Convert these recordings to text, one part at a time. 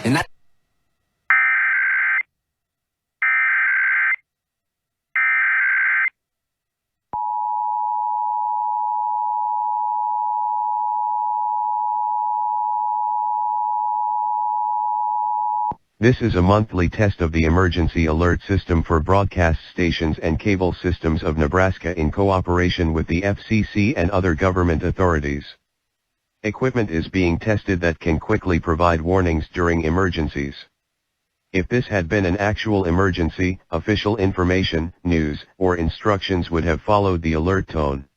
And I This is a monthly test of the emergency alert system for broadcast stations and cable systems of Nebraska in cooperation with the FCC and other government authorities. Equipment is being tested that can quickly provide warnings during emergencies. If this had been an actual emergency, official information, news, or instructions would have followed the alert tone.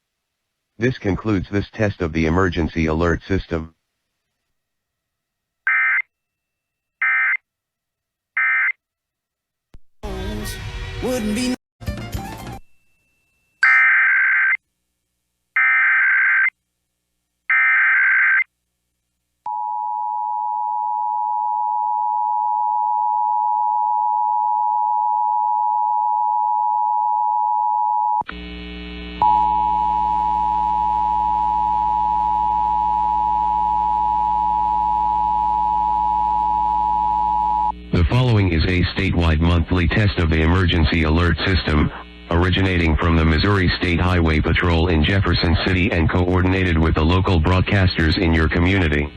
This concludes this test of the emergency alert system. wouldn't be The following is a statewide monthly test of the emergency alert system, originating from the Missouri State Highway Patrol in Jefferson City and coordinated with the local broadcasters in your community.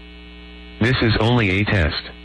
This is only a test.